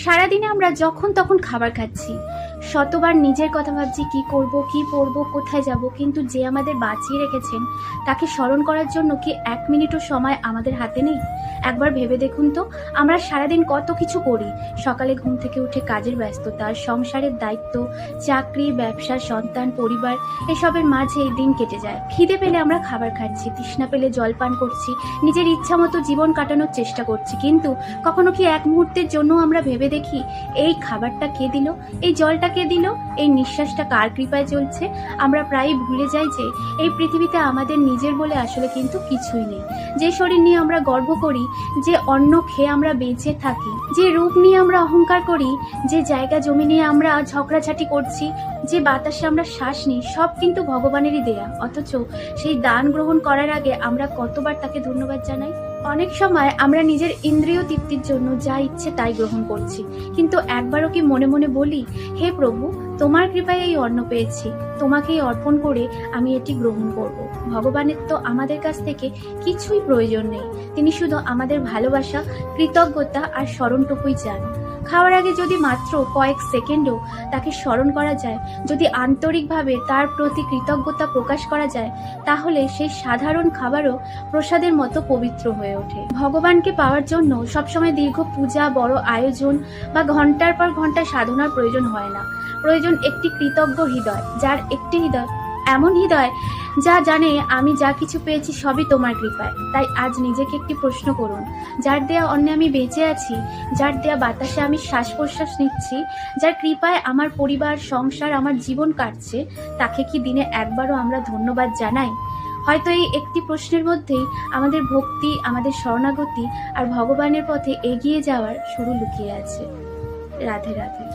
সারাদিনে আমরা যখন তখন খাবার খাচ্ছি, শতবার নিজের কথা ভাবছি, কি করব, কি পরবো, কোথায় যাব, কিন্তু যে আমাদের বাঁচিয়ে রেখেছেন তাকে স্মরণ করার জন্য কি 1 মিনিটও সময় আমাদের হাতে নেই? একবার ভেবে দেখুন তো, আমরা সারাদিন কত কিছু করি। সকালে ঘুম থেকে উঠে কাজের ব্যস্ততা, সংসারের দায়িত্ব, চাকরি, ব্যবসা, সন্তান, পরিবার, এসবের মাঝে দিন কেটে যায়। খিদে পেলে আমরা খাবার খাচ্ছি, তৃষ্ণা পেলে জল পান করছি, নিজের ইচ্ছা মতো জীবন কাটানোর চেষ্টা করছি, কিন্তু কখনো কি এক মুহূর্তের জন্য আমরা ভেবে দেখি এই খাবারটা কে দিল, এই জলটা কে দিল, এই নিঃশ্বাসটা কার কৃপায় চলছে? আমরা প্রায়ই ভুলে যাই যে এই পৃথিবীতে আমাদের নিজের বলে আসলে কিন্তু কিছুই নেই। যে শরীর নিয়ে আমরা গর্ব করি, যে অন্ন খেয়ে আমরা বেঁচে থাকি, যে রূপ নিয়ে আমরা অহংকার করি, যে জায়গা জমি নিয়ে আমরা ঝগড়াঝাটি করছি, যে বাতাসে আমরা শ্বাস নিই, সব কিন্তু ভগবানেরই দেয়া। অথচ সেই দান গ্রহণ করার আগে আমরা কতবার তাকে ধন্যবাদ জানাই। অনেক সময় আমরা নিজের ইন্দ্রিয় তৃপ্তির জন্য যা ইচ্ছে তাই গ্রহণ করছি, কিন্তু একবারও কি মনে মনে বলি, হে প্রভু, তোমার কৃপায় এই অন্ন পেয়েছি, তোমাকেই অর্পণ করে আমি এটি গ্রহণ করব। ভগবানের তো আমাদের কাছ থেকে কিছুই প্রয়োজন নেই, তিনি শুধু আমাদের ভালোবাসা, কৃতজ্ঞতা আর স্মরণটুকুই চান। খাওয়ার আগে যদি মাত্র কয়েক সেকেন্ডও তাকে স্মরণ করা যায়, যদি আন্তরিকভাবে তার প্রতি কৃতজ্ঞতা প্রকাশ করা যায়, তাহলে সেই সাধারণ খাবারও প্রসাদের মতো পবিত্র হয়ে ওঠে। ভগবানকে পাওয়ার জন্য সবসময় দীর্ঘ পূজা, বড় আয়োজন বা ঘন্টার পর ঘন্টা সাধনার প্রয়োজন হয় না। প্রয়োজন একটি কৃতজ্ঞ হৃদয়, যার একটি হৃদয়, এমন হৃদয় যা জানে আমি যা কিছু পেয়েছি সবই তোমার কৃপায়। তাই আজ নিজেকে একটি প্রশ্ন করুন, যার দেয়া অন্নে আমি বেঁচে আছি, যার দেয়া বাতাসে আমি শ্বাস প্রশ্বাস নিচ্ছি, যার কৃপায় আমার পরিবার, সংসার, আমার জীবন কাটছে, তাকে কি দিনে একবারও আমরা ধন্যবাদ জানাই? হয়তো এই একটি প্রশ্নের মধ্যেই আমাদের ভক্তি, আমাদের শরণাগতি আর ভগবানের পথে এগিয়ে যাওয়ার শুরু লুকিয়ে আছে। রাধে রাধে।